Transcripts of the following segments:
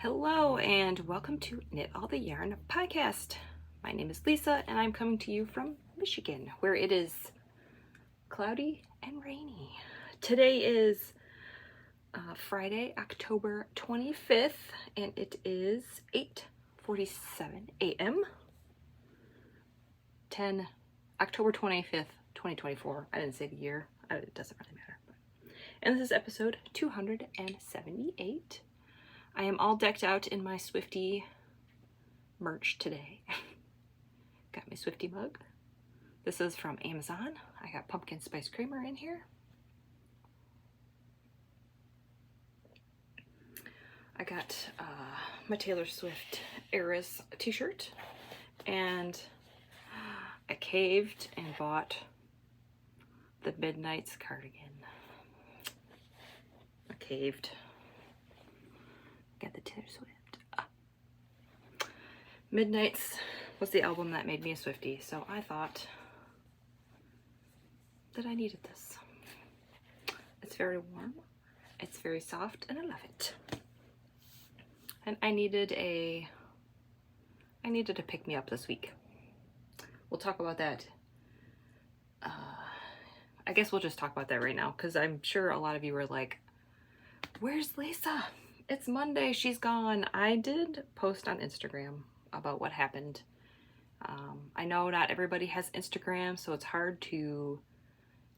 Hello and welcome to Knit All the Yarn podcast. My name is Lisa and I'm coming to you from Michigan, where it is cloudy and rainy. Today is Friday, October 25th, and it is 8:47 a.m. October 25th, 2024. I didn't say the year. It doesn't really matter. And this is episode 278. I am all decked out in my Swifty merch today. Got my Swifty mug. This is from Amazon. I got pumpkin spice creamer in here. I got my Taylor Swift Eras t-shirt, and I caved and bought the Midnight's cardigan. I caved. Got the Taylor Swift. Midnight's was the album that made me a Swiftie, so I thought that I needed this. It's very warm, it's very soft, and I love it. And I needed a pick-me-up this week. We'll talk about that. I guess we'll just talk about that right now, because I'm sure a lot of you are like, where's Lisa? It's Monday, she's gone. I did post on Instagram about what happened. I know not everybody has Instagram, so it's hard to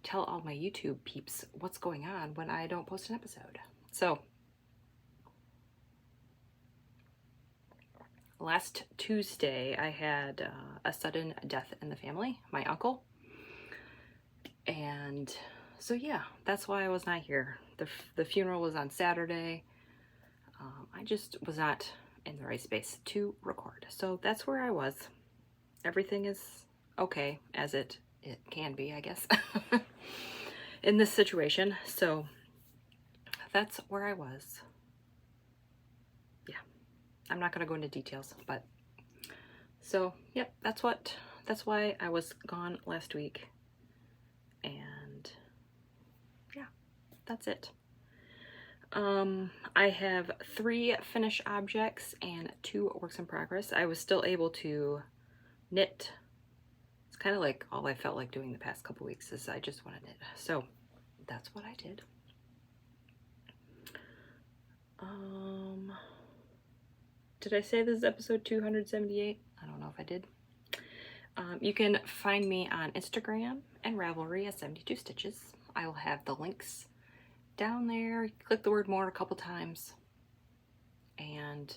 tell all my YouTube peeps what's going on when I don't post an episode. So, last Tuesday, I had a sudden death in the family, my uncle. And so yeah, that's why I was not here. The funeral was on Saturday. I just was not in the right space to record. So that's where I was. Everything is okay, as it can be, I guess, in this situation. So that's where I was. Yeah, I'm not going to go into details, but so, yep, that's why I was gone last week. And yeah, that's it. I have 3 finished objects and 2 works in progress. I was still able to knit. It's kind of like all I felt like doing the past couple weeks is I just want to knit. So that's what I did. Did I say this is episode 278? I don't know if I did. You can find me on Instagram and Ravelry at 72 Stitches. I will have the links down there. Click the word more a couple times and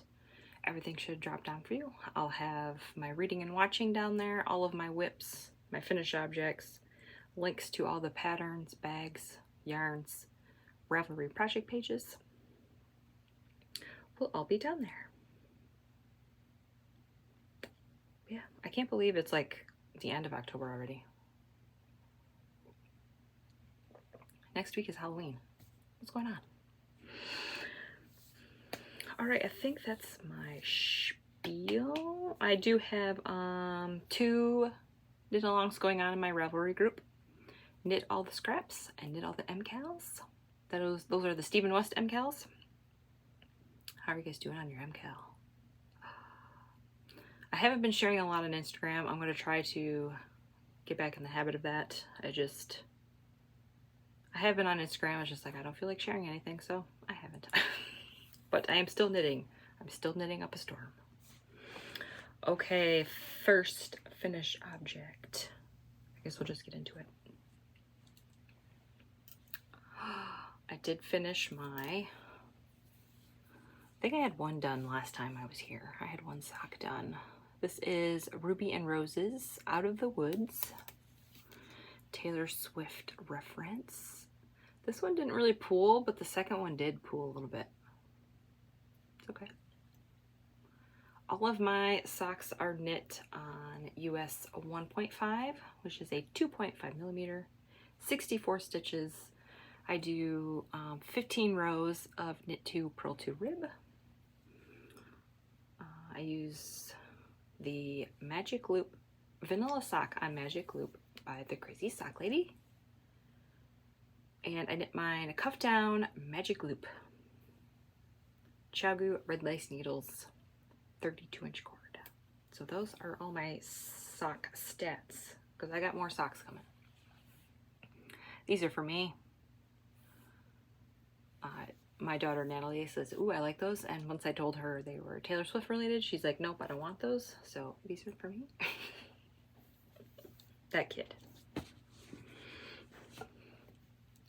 everything should drop down for you. I'll have my reading and watching down there, all of my whips, my finished objects, links to all the patterns, bags, yarns, Ravelry project pages will all be down there. Yeah, I can't believe it's like the end of October already. Next week is Halloween. What's going on? All right, I think that's my spiel. I do have 2 knit alongs going on in my Ravelry group. Knit All the Scraps and Knit All the MKALs. Those are the Stephen West MKALs. How are you guys doing on your MKAL? I haven't been sharing a lot on Instagram. I'm going to try to get back in the habit of that. I have been on Instagram. It's just like I don't feel like sharing anything, so I haven't. But I am still knitting. I'm still knitting up a storm. Okay, first finished object. I guess we'll just get into it. I did finish I think I had one done last time I was here. I had one sock done. This is Ruby and Roses, Out of the Woods. Taylor Swift reference. This one didn't really pool, but the second one did pool a little bit. It's okay. All of my socks are knit on US 1.5, which is a 2.5 millimeter, 64 stitches. I do 15 rows of knit 2, purl 2 rib. I use the Magic Loop Vanilla Sock on Magic Loop by the Crazy Sock Lady. And I knit mine a cuff down Magic Loop. Chiaogoo red lace needles, 32-inch cord. So those are all my sock stats, because I got more socks coming. These are for me. My daughter Natalie says, ooh, I like those. And once I told her they were Taylor Swift related, she's like, nope, I don't want those. So these are for me. That kid.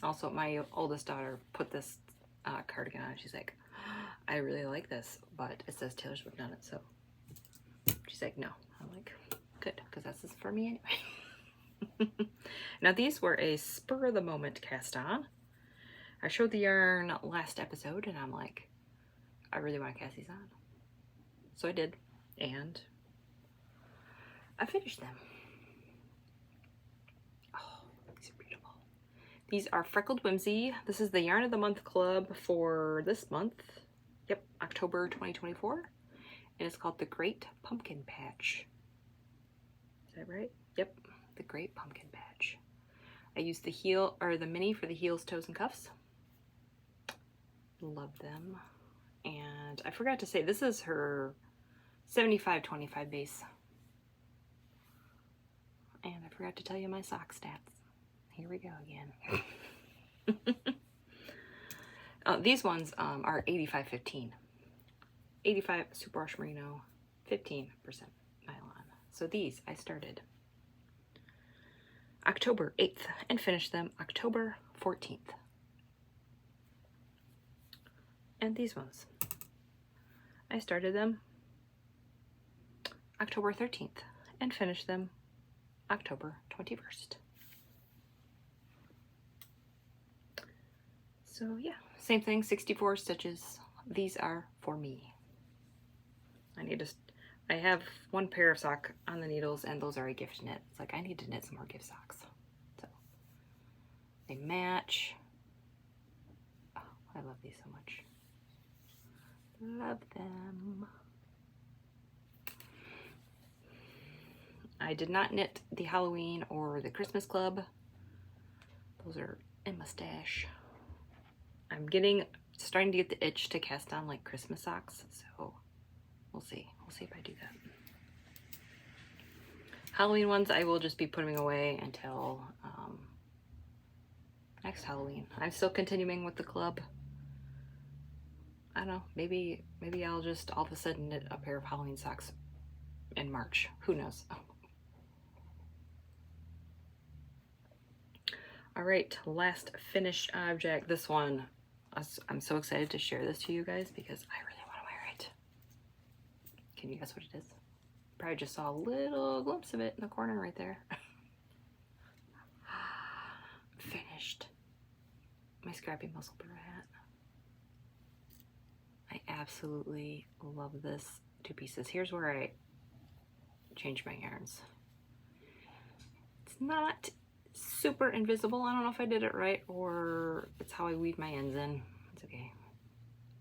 Also, my oldest daughter put this cardigan on. She's like, I really like this, but it says Taylor Swift on it. So she's like, no. I'm like, good, because this is for me anyway. Now these were a spur of the moment cast on. I showed the yarn last episode and I'm like, I really want to cast these on. So I did, and I finished them. Oh, these are beautiful. These are Freckled Whimsy. This is the Yarn of the Month Club for this month. Yep, October 2024. And it's called the Great Pumpkin Patch. Is that right? Yep, the Great Pumpkin Patch. I used the heel, or the mini for the heels, toes, and cuffs. Love them. And I forgot to say, this is her 75-25 base. And I forgot to tell you my sock stats. Here we go again. These ones are 85-15. 85 superwash merino, 15% nylon. So these I started October 8th and finished them October 14th. And these ones, I started them October 13th and finished them October 21st. So yeah, same thing, 64 stitches. These are for me. I have one pair of sock on the needles and those are a gift knit. It's like I need to knit some more gift socks. So they match. Oh, I love these so much. Love them. I did not knit the Halloween or the Christmas Club. Those are in my stash. I'm starting to get the itch to cast on like Christmas socks, so we'll see. We'll see if I do that. Halloween ones I will just be putting away until next Halloween. I'm still continuing with the club. I don't know, maybe I'll just all of a sudden knit a pair of Halloween socks in March. Who knows? All right, last finished object. This one, I'm so excited to share this to you guys because I really want to wear it. Can you guess what it is? Probably just saw a little glimpse of it in the corner right there. Finished. My Scrappy Musselburgh hat. I absolutely love this two pieces. Here's where I change my yarns. It's not super invisible. I don't know if I did it right or it's how I weave my ends in. It's okay.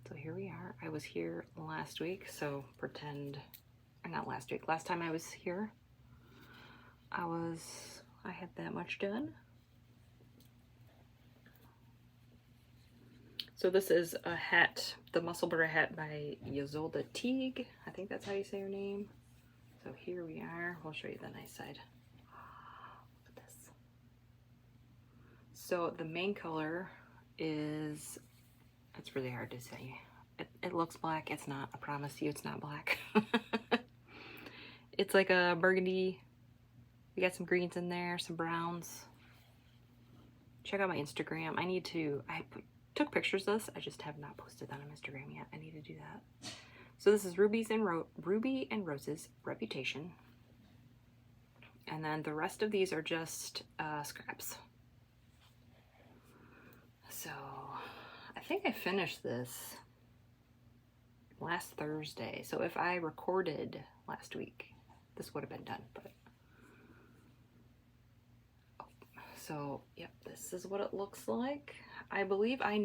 So here we are. I was here last week, so pretend, or not last week, last time I was here, I had that much done. So this is a hat, the Musselburgh hat by Ysolda Teague. I think that's how you say her name. So here we are. We'll show you the nice side. Look at this. So the main color is, it's really hard to say. It looks black. It's not. I promise you it's not black. It's like a burgundy. We got some greens in there, some browns. Check out my Instagram. I took pictures of this. I just have not posted that on Instagram yet. I need to do that. So this is Ruby and Rose's Reputation. And then the rest of these are just scraps. So I think I finished this last Thursday. So if I recorded last week, this would have been done. But so yep, this is what it looks like. I believe I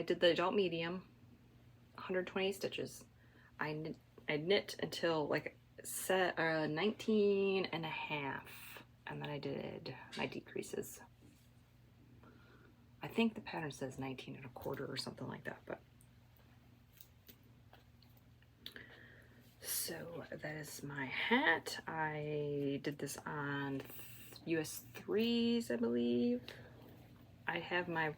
did the adult medium, 120 stitches. I knit until like 19 and a half, and then I did my decreases. I think the pattern says 19 1/4 or something like that, but. So that is my hat. I did this on US 3s, I believe. I have a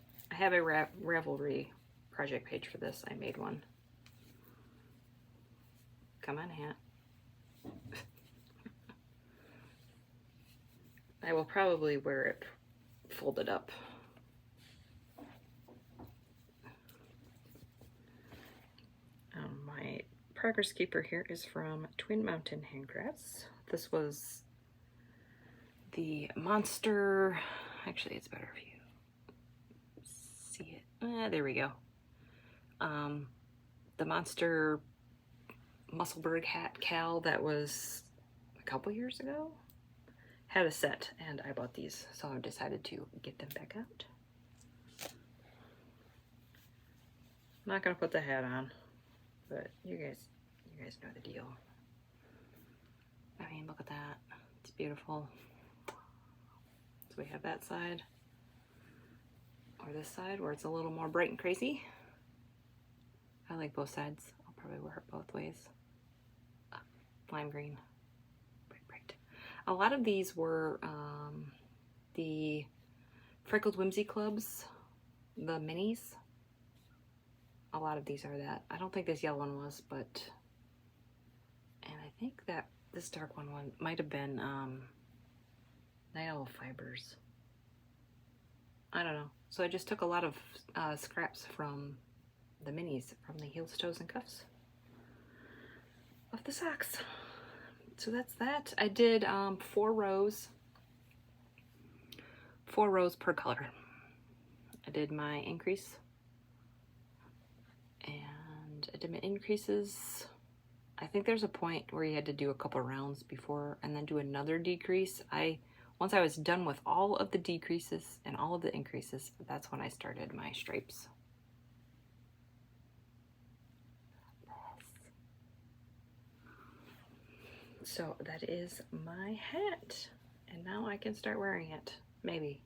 Ravelry project page for this. I made one. Come on, hat. I will probably wear it folded up. My progress keeper here is from Twin Mountain Handcrafts. This was the monster. Actually, it's better if you see it. There we go. The monster Musselburgh Kal that was a couple years ago had a set, and I bought these, so I decided to get them back out. I'm not gonna put the hat on, but you guys know the deal. I mean, look at that. It's beautiful. So we have that side, or this side where it's a little more bright and crazy. I like both sides. I'll probably wear it both ways. Lime green. Bright. A lot of these were the Freckled Whimsy clubs, the minis. A lot of these are that. I don't think this yellow one was, but, and I think that this dark one might have been Night Owl Fibers. I don't know. So I just took a lot of scraps from the minis, from the heels, toes, and cuffs of the socks. So that's that. I did 4 rows per color. I did my increase, and I did my increases. I think there's a point where you had to do a couple rounds before and then do another decrease. Once I was done with all of the decreases and all of the increases, that's when I started my stripes. So that is my hat, and now I can start wearing it. Maybe.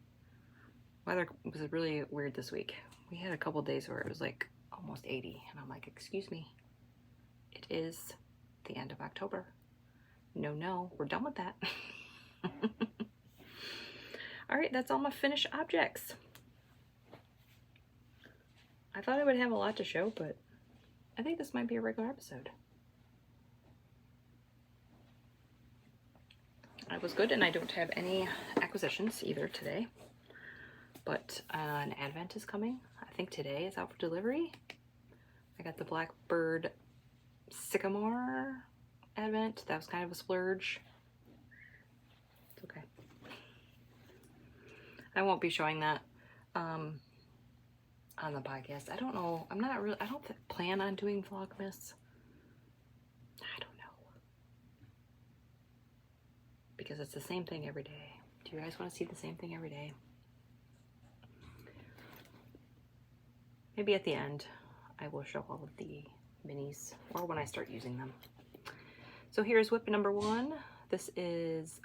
Weather was really weird this week. We had a couple days where it was like almost 80, and I'm like, excuse me, it is the end of October. No, we're done with that. All right, that's all my finished objects. I thought I would have a lot to show, but I think this might be a regular episode. I was good, and I don't have any acquisitions either today, but an Advent is coming. I think today is out for delivery. I got the Blackbird Sycamore Advent. That was kind of a splurge. It's okay. I won't be showing that on the podcast. I don't know. I don't plan on doing Vlogmas. I don't know. Because it's the same thing every day. Do you guys want to see the same thing every day? Maybe at the end, I will show all of the minis, or when I start using them. So here's whip number 1. This is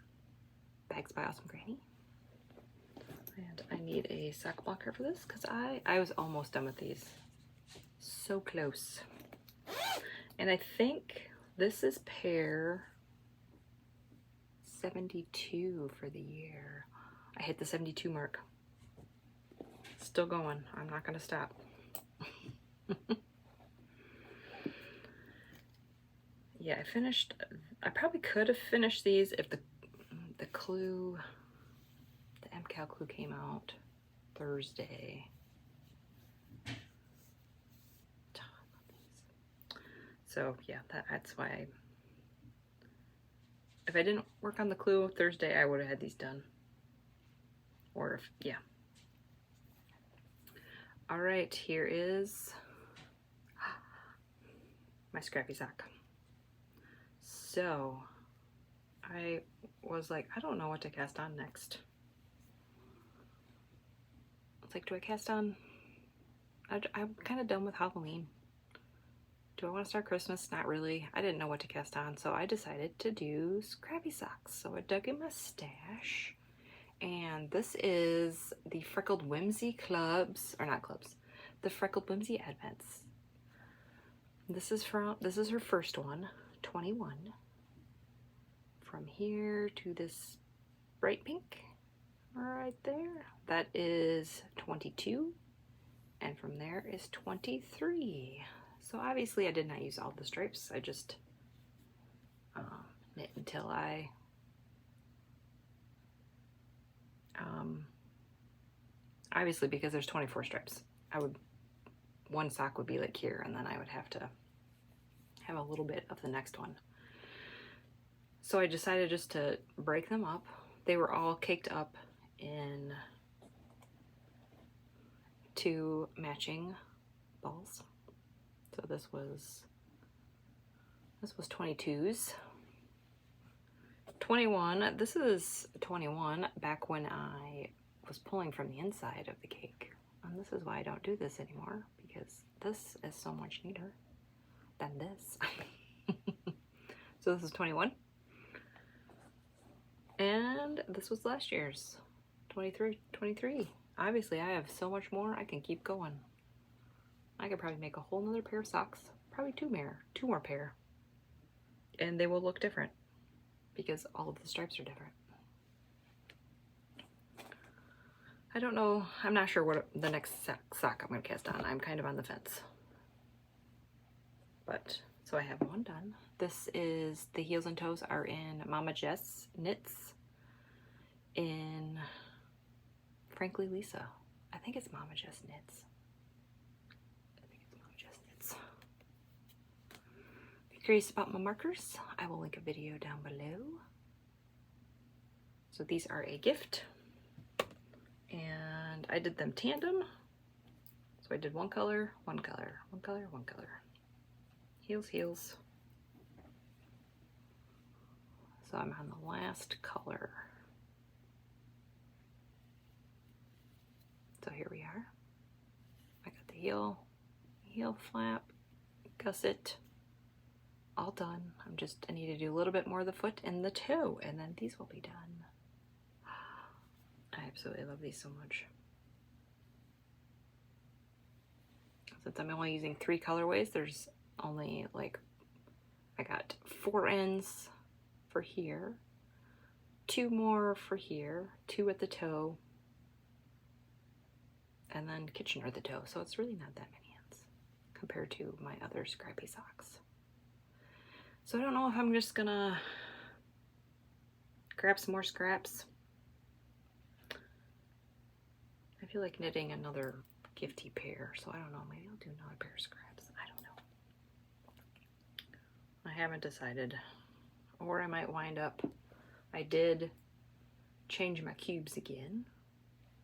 Bags by Awesome Granny. And I need a sock blocker for this because I was almost done with these. So close. And I think this is pair 72 for the year. I hit the 72 mark. Still going. I'm not going to stop. Yeah, I probably could have finished these if the MKAL clue came out Thursday. So yeah, that's why if I didn't work on the clue Thursday, I would have had these done. Or yeah. All right, here is my scrappy sock. So I was like, I don't know what to cast on next. It's like, do I cast on? I'm kind of done with Halloween. Do I want to start Christmas? Not really. I didn't know what to cast on, so I decided to do scrappy socks. So I dug in my stash And this is the Freckled Whimsy clubs, or not clubs, the Freckled Whimsy Advents. This is her first one, 21. From here to this bright pink right there, that is 22. And from there is 23. So obviously I did not use all the stripes. I just knit until I obviously, because there's 24 stripes, one sock would be like here, and then I would have to have a little bit of the next one. So I decided just to break them up. They were all caked up in 2 matching balls. So this was 22s. 21, this is 21 back when I was pulling from the inside of the cake. And this is why I don't do this anymore, because this is so much neater than this. So this is 21. And this was last year's, 23. Obviously I have so much more, I can keep going. I could probably make a whole nother pair of socks, probably two more pair. And they will look different, because all of the stripes are different. I don't know, I'm not sure what the next sock I'm gonna cast on. I'm kind of on the fence. But, so I have one done. This is, the heels and toes are in Mama Jess Knits in Frankly Lisa. I think it's Mama Jess Knits. If you're curious about my markers, I will link a video down below. So these are a gift, and I did them tandem. So I did one color, one color, one color, one color. Heels, heels. So I'm on the last color. So here we are. I got the heel flap, gusset, all done. I need to do a little bit more of the foot and the toe, and then these will be done. I absolutely love these so much. Since I'm only using 3 colorways, there's only like, I got 4 ends for here, 2 more for here, 2 at the toe, and then Kitchener at the toe. So it's really not that many ends compared to my other Scrappy socks. So I don't know if I'm just gonna grab some more scraps. I feel like knitting another gifty pair, so I don't know, maybe I'll do another pair of scraps. I don't know. I haven't decided. Or I might wind up, I did change my cubes again.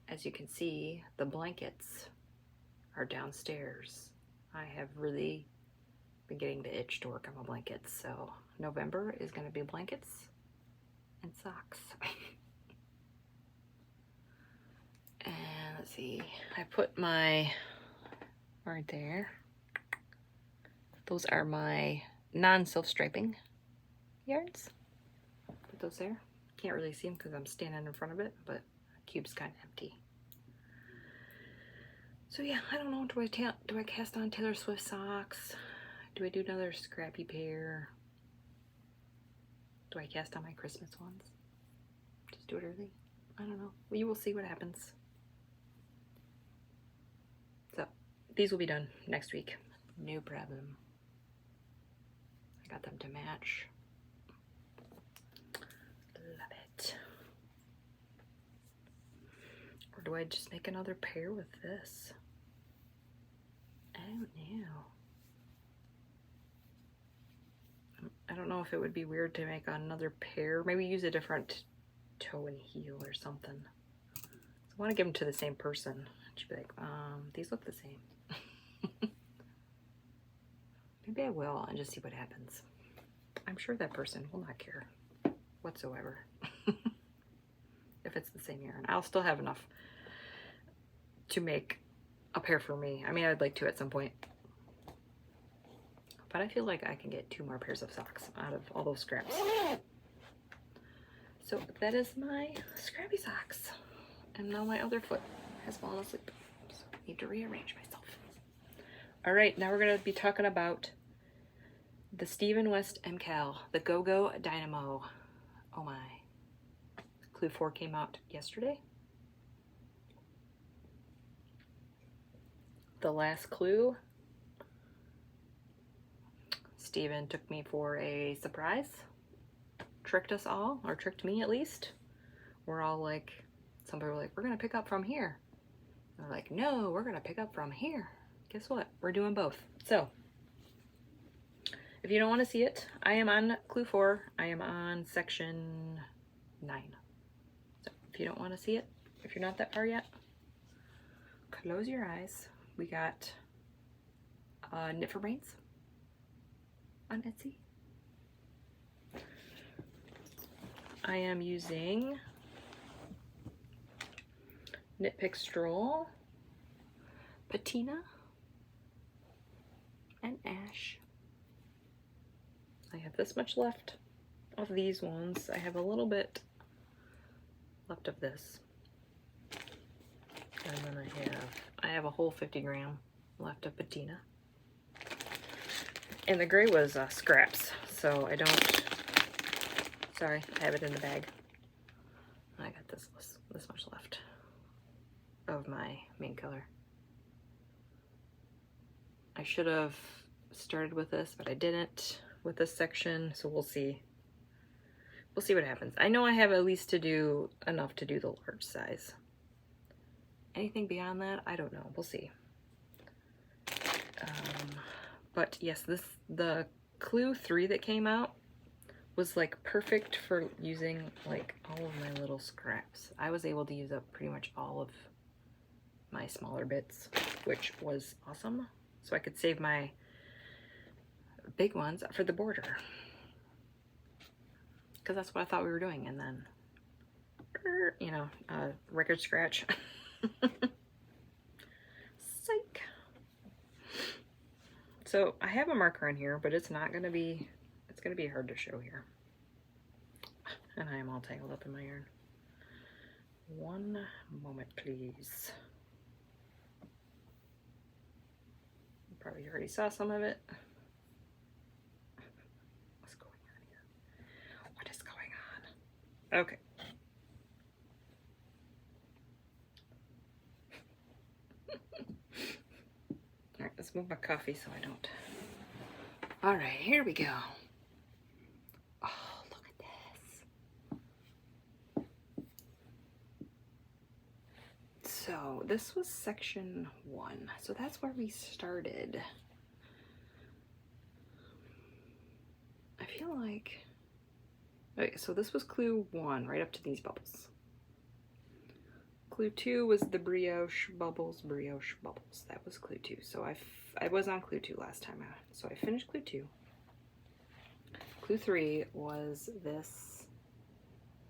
As you can see, the blankets are downstairs. I have really been getting the itch to work on my blankets, so November is going to be blankets and socks. And let's see, I put my, right there, those are my non-self-striping yarns. Put those there. Can't really see them because I'm standing in front of it, but the cube's kind of empty. So yeah, I don't know, do I cast on Taylor Swift socks? Do I do another scrappy pair? Do I cast on my Christmas ones? Just do it early? I don't know. Well, you will see what happens. So, these will be done next week. No problem. I got them to match. Love it. Or do I just make another pair with this? I don't know. I don't know if it would be weird to make another pair. Maybe use a different toe and heel or something. So I want to give them to the same person. She'd be like, these look the same. Maybe I will and just see what happens. I'm sure that person will not care whatsoever if it's the same yarn. I'll still have enough to make a pair for me. I mean, I'd like to at some point. But I feel like I can get 2 more pairs of socks out of all those scraps. So that is my Scrappy socks. And now my other foot has fallen asleep. So I need to rearrange myself. All right, now we're gonna be talking about the Stephen West MKAL, the Go-Go Dynamo. Oh my. Clue 4 came out yesterday. The last clue, Stephen took me for a surprise. Tricked us all, or tricked me at least. We're all like, some people were like, we're gonna pick up from here. And they're like, no, we're gonna pick up from here. Guess what? We're doing both. So, if you don't want to see it, I am on clue 4. I am on section 9. So, if you don't want to see it, if you're not that far yet, close your eyes. We got Knit for Brains on Etsy. I am using KnitPicks Stroll, Patina, and Ash. I have this much left of these ones. I have a little bit left of this. And then I have a whole 50 gram left of Patina. And the gray was scraps, so I don't, sorry, I have it in the bag. I got this much left of my main color. I should have started with this, but I didn't with this section, so we'll see. We'll see what happens. I know I have at least to do enough to do the large size. Anything beyond that, I don't know. We'll see. But yes, the clue 3 that came out was like perfect for using like all of my little scraps. I was able to use up pretty much all of my smaller bits, which was awesome. So I could save my big ones for the border. Because that's what I thought we were doing. And then, you know, record scratch. Psych. So I have a marker in here, but it's not gonna be, it's gonna be hard to show here. And I am all tangled up in my yarn. One moment, please. You probably already saw some of it. What's going on here? What is going on? Okay. All right, let's move my coffee so I don't. All right, here we go. Oh, look at this. So this was section 1. So that's where we started. I feel like, okay, so this was clue 1, right up to these bubbles. Clue 2 was the brioche bubbles. That was clue 2. So I was on clue 2 last time out. So I finished clue 2. Clue 3 was this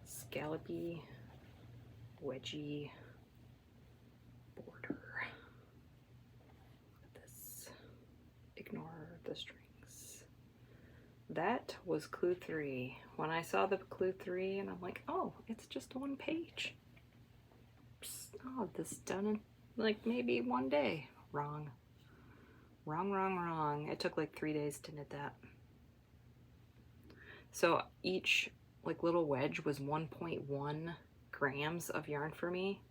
scallopy, wedgy border. This, ignore the strings. That was clue 3. When I saw the clue 3 and I'm like, oh, it's just 1 page. Oh, this done in like maybe 1 day. Wrong. It took like 3 days to knit that. So each like little wedge was 1.1 grams of yarn for me.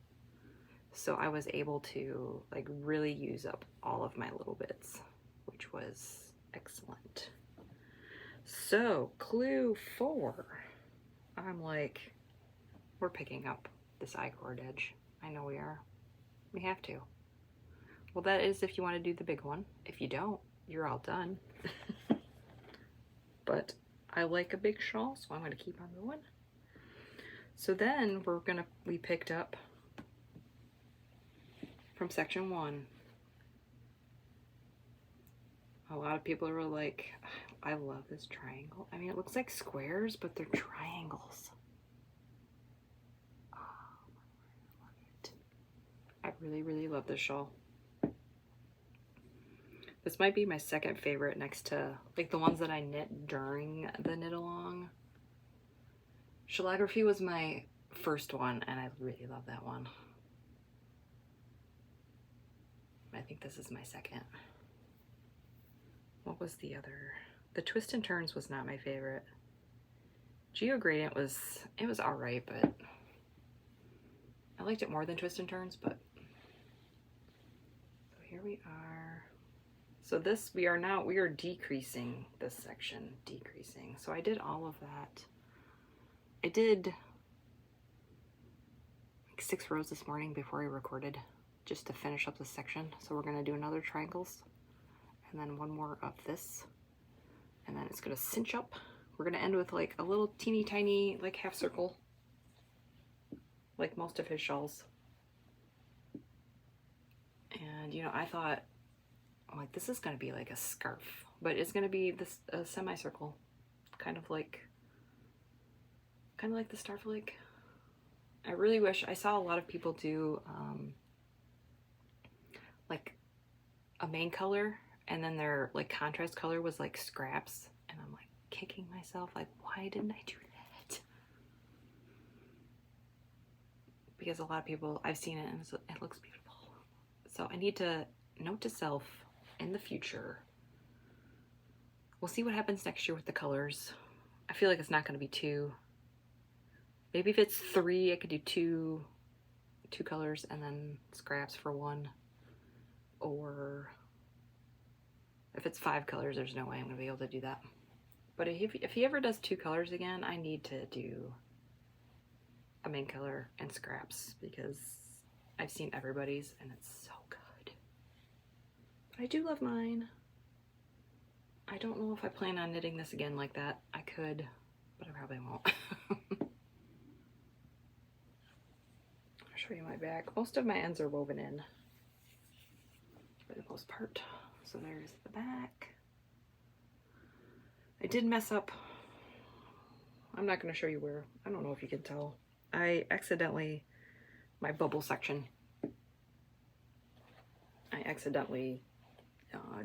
So I was able to like really use up all of my little bits, which was excellent. So clue 4, I'm like, we're picking up this I-cord edge. I know we are. We have to. Well, that is if you want to do the big one. If you don't, you're all done. But I like a big shawl, so I'm going to keep on going. So then we picked up from section 1. A lot of people are like, I love this triangle. I mean, it looks like squares, but they're triangles. I really love this shawl. This might be my second favorite next to like the ones that I knit during the knit along. Shellography was my first one, and I really love that one. I think this is my second. What was the other? The Twist and Turns was not my favorite. Geo Gradient was, it was alright, but I liked it more than Twist and Turns, but so here we are. So this, we are decreasing this section, decreasing. So I did all of that. I did like 6 rows this morning before I recorded, just to finish up this section. So we're gonna do another triangles, and then one more of this, and then it's gonna cinch up. We're gonna end with like a little teeny tiny like half circle, like most of his shawls. And you know, I thought, like, this is gonna be like a scarf, but it's gonna be this a semicircle, kind of like the Starflake. I really wish, I saw a lot of people do like a main color, and then their like contrast color was like scraps, and I'm like kicking myself, like, why didn't I do that? Because a lot of people, I've seen it and it looks beautiful. So I need to note to self, in the future, we'll see what happens next year with the colors. I feel like it's not going to be 2. Maybe if it's 3, I could do two colors and then scraps for 1. Or if it's 5 colors, there's no way I'm going to be able to do that. But if he ever does 2 colors again, I need to do a main color and scraps, because I've seen everybody's and it's so good. But I do love mine. I don't know if I plan on knitting this again like that. I could, but I probably won't. I'll show you my back. Most of my ends are woven in for the most part. So there's the back. I did mess up. I'm not going to show you where. I don't know if you can tell. I accidentally, my bubble section, I accidentally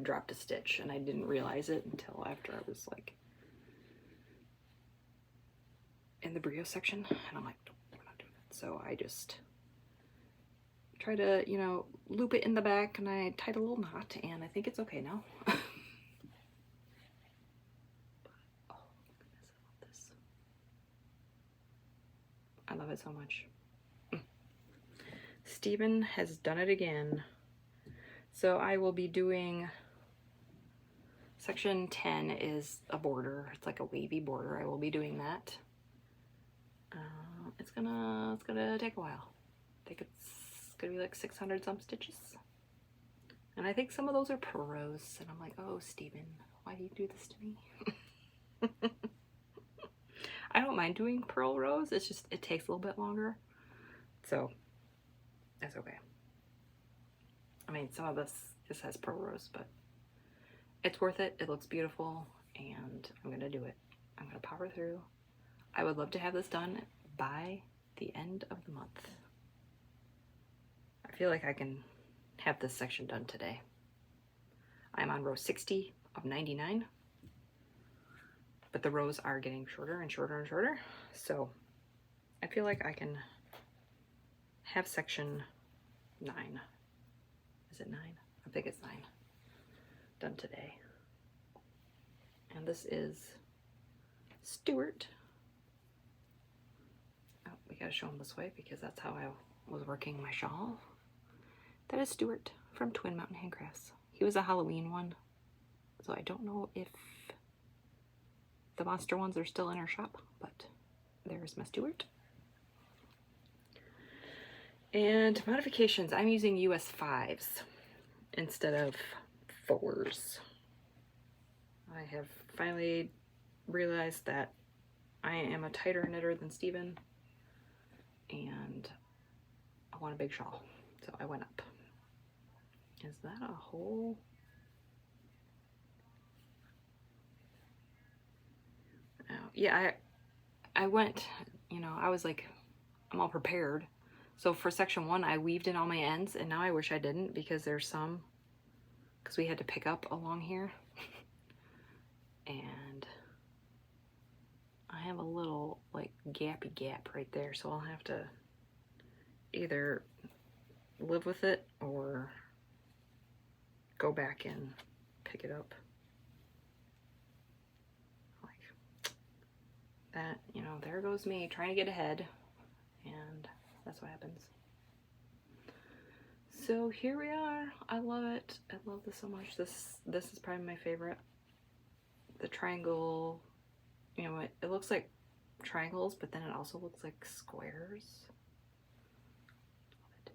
dropped a stitch, and I didn't realize it until after I was like in the brio section, and I'm like, we're not doing it. So I just try to, you know, loop it in the back, and I tied a little knot, and I think it's okay now. But, oh goodness, I love this. I love it so much. Stephen has done it again. So I will be doing, section 10 is a border. It's like a wavy border. I will be doing that. It's gonna take a while. I think it's gonna be like 600 some stitches. And I think some of those are purl rows. And I'm like, oh, Stephen, why do you do this to me? I don't mind doing purl rows. It's just, it takes a little bit longer. So that's okay. I mean, some of this just has purl rows, but it's worth it. It looks beautiful, and I'm gonna do it. I'm gonna power through. I would love to have this done by the end of the month. I feel like I can have this section done today. I'm on row 60 of 99, but the rows are getting shorter and shorter and shorter. So I feel like I can have section 9. Is it 9? I think it's 9. Done today. And this is Stuart. Oh, we gotta show him this way because that's how I was working my shawl. That is Stuart from Twin Mountain Handcrafts. He was a Halloween one, so I don't know if the monster ones are still in our shop, but there's my Stuart. And modifications, I'm using US 5s instead of 4s. I have finally realized that I am a tighter knitter than Steven, and I want a big shawl, so I went up. Is that a hole? Oh, yeah, I went, you know, I was like, I'm all prepared. So for section 1, I weaved in all my ends, and now I wish I didn't, because there's some, because we had to pick up along here. And I have a little like gappy gap right there, so I'll have to either live with it or go back and pick it up. Like that, you know, there goes me trying to get ahead, and that's what happens. So here we are. I love it. I love this so much. This is probably my favorite. The triangle, you know, it looks like triangles, but then it also looks like squares. Love it.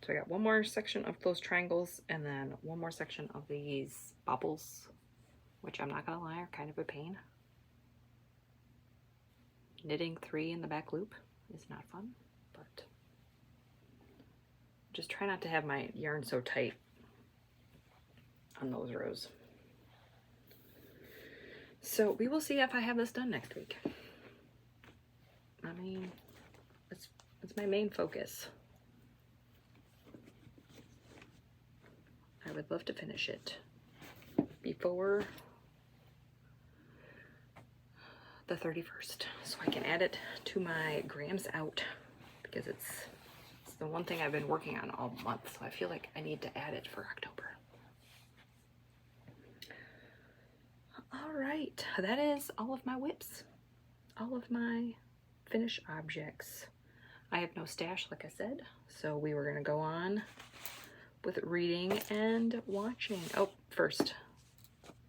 So I got one more section of those triangles and then one more section of these bubbles, which I'm not gonna lie are kind of a pain. Knitting 3 in the back loop is not fun, but just try not to have my yarn so tight on those rows. So we will see if I have this done next week. I mean, it's my main focus. I would love to finish it before the 31st, so I can add it to my grams out, because it's the one thing I've been working on all month, so I feel like I need to add it for October. All right, that is all of my whips, all of my finished objects. I have no stash, like I said, so we were gonna go on with reading and watching. Oh, first,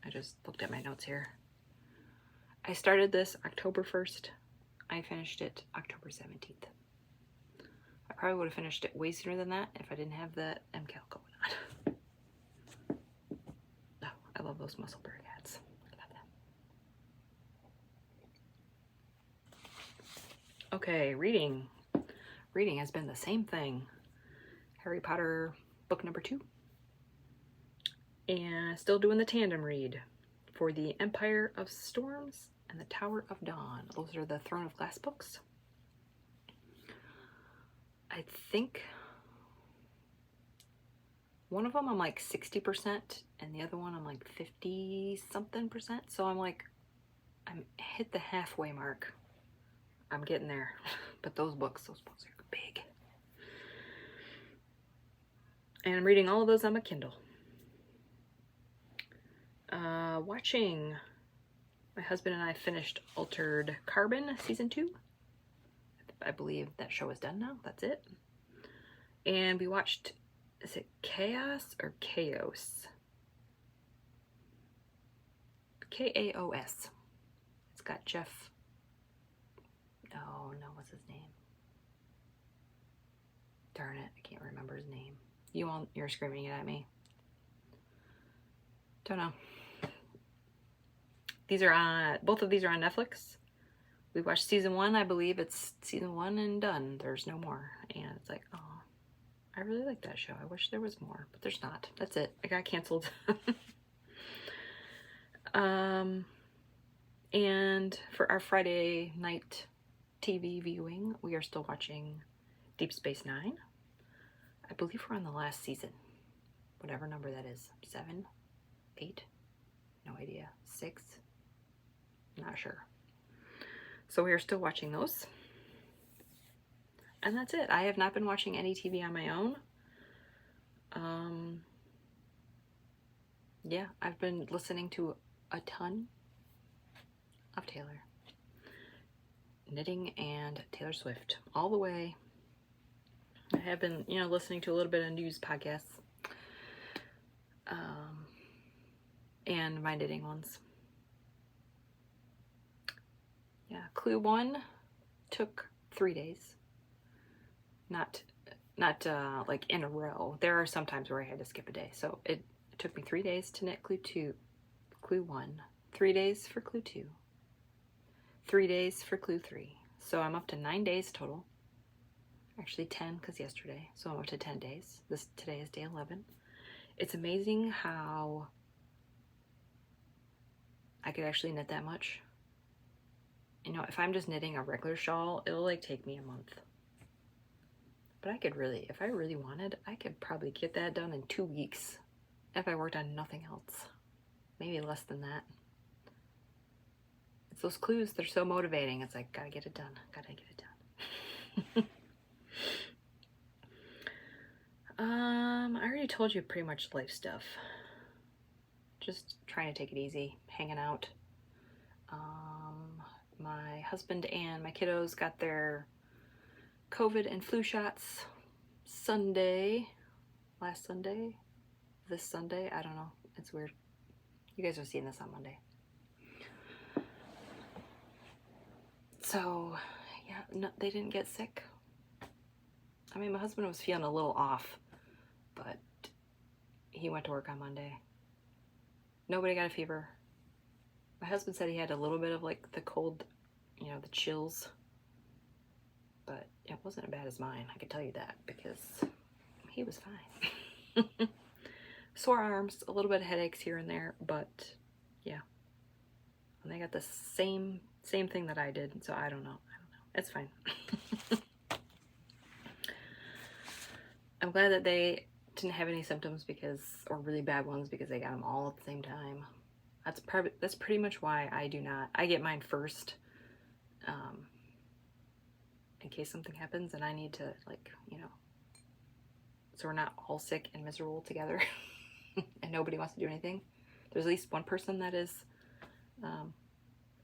I just looked at my notes here. I started this October 1st. I finished it October 17th. I probably would have finished it way sooner than that if I didn't have that MKAL going on. Oh, I love those Musselburgh hats. Look at that. Okay, reading. Reading has been the same thing. Harry Potter book number 2. And still doing the tandem read for the Empire of Storms and the Tower of Dawn. Those are the Throne of Glass books. I think one of them I'm like 60% and the other one I'm like 50 something percent. So I'm hit the halfway mark. I'm getting there. But those books are big. And I'm reading all of those on my Kindle. Watching, my husband and I finished Altered Carbon season 2. I believe that show is done now. That's it. And we watched, is it Chaos or Chaos? K-A-O-S. It's got Jeff. No, what's his name? Darn it, I can't remember his name. You're screaming it at me. Don't know. Both of these are on Netflix. We watched season 1. I believe it's season 1 and done. There's no more. And it's like, oh, I really like that show. I wish there was more, but there's not. That's it. It got canceled. And for our Friday night TV viewing, we are still watching Deep Space Nine. I believe we're on the last season. Whatever number that is. 7? 8? No idea. 6? Not sure. So we are still watching those. And that's it. I have not been watching any TV on my own. Yeah, I've been listening to a ton of Taylor. Knitting and Taylor Swift all the way. I have been, listening to a little bit of news podcasts. And my knitting ones. Yeah, Clue 1 took 3 days. Not like in a row. There are some times where I had to skip a day. So it took me 3 days to knit Clue 1, 3 days for Clue 2, 3 days for Clue 3. So I'm up to 9 days total. Actually 10 because yesterday. So I'm up to 10 days. Today is day 11. It's amazing how I could actually knit that much. If I'm just knitting a regular shawl, it'll like take me a month. But I could really, if I really wanted, I could probably get that done in 2 weeks if I worked on nothing else. Maybe less than that. It's those clues, they're so motivating. It's like, gotta get it done, gotta get it done. I already told you pretty much life stuff. Just trying to take it easy, hanging out. My husband and my kiddos got their COVID and flu shots Sunday, last Sunday, this Sunday, I don't know, it's weird. You guys are seeing this on Monday. So, yeah, no, they didn't get sick. I mean, my husband was feeling a little off, but he went to work on Monday. Nobody got a fever. My husband said he had a little bit of like the cold, you know, the chills, but it wasn't as bad as mine, I can tell you that, because he was fine. Sore arms, a little bit of headaches here and there, but yeah. And they got the same thing that I did, so I don't know. It's fine. I'm glad that they didn't have any symptoms or really bad ones, because they got them all at the same time. That's pretty much why I get mine first, in case something happens and I need to, like, you know, so we're not all sick and miserable together and nobody wants to do anything. There's at least one person that is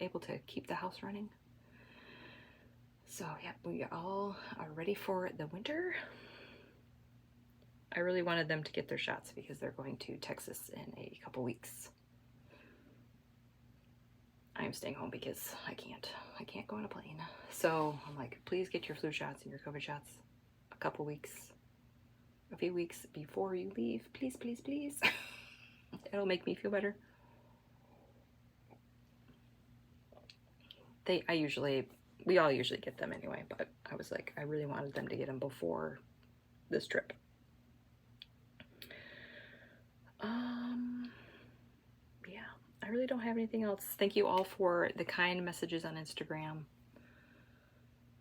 able to keep the house running. So yeah, we all are ready for the winter. I really wanted them to get their shots because they're going to Texas in a couple weeks. I am staying home because I can't go on a plane. So I'm like, please get your flu shots and your COVID shots a few weeks before you leave. Please, please, please. It'll make me feel better. We all usually get them anyway, but I was like, I really wanted them to get them before this trip. Yeah, I really don't have anything else. Thank you all for the kind messages on Instagram.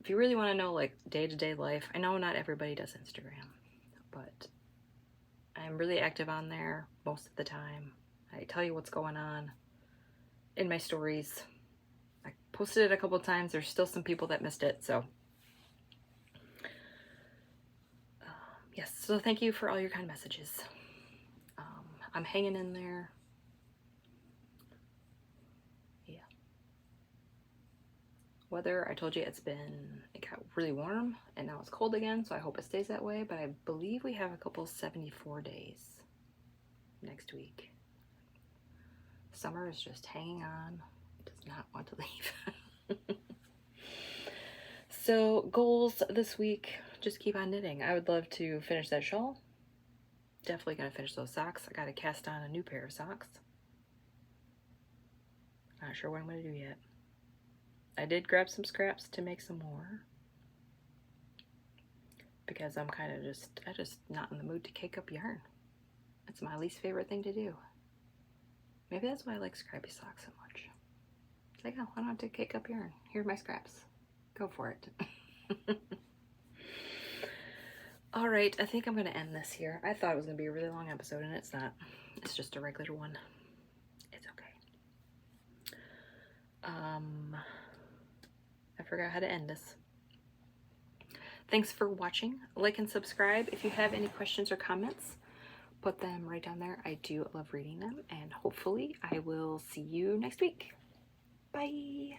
If you really want to know like day-to-day life, I know not everybody does Instagram, but I'm really active on there most of the time. I tell you what's going on in my stories. I posted it a couple of times. There's still some people that missed it, so yes, so thank you for all your kind messages. I'm hanging in there. Yeah. Weather, I told you it got really warm and now it's cold again, so I hope it stays that way, but I believe we have a couple 74 days next week. Summer is just hanging on. It does not want to leave. So goals this week, just keep on knitting. I would love to finish that shawl. Definitely gonna finish those socks. I gotta cast on a new pair of socks. Not sure what I'm gonna do yet. I did grab some scraps to make some more, because I'm kind of just not in the mood to cake up yarn. It's my least favorite thing to do. Maybe that's why I like scrappy socks so much. It's like, oh, I don't have to cake up yarn. Here are my scraps. Go for it. All right, I think I'm going to end this here. I thought it was going to be a really long episode, and it's not. It's just a regular one. It's okay. I forgot how to end this. Thanks for watching. Like and subscribe. If you have any questions or comments, put them right down there. I do love reading them, and hopefully I will see you next week. Bye.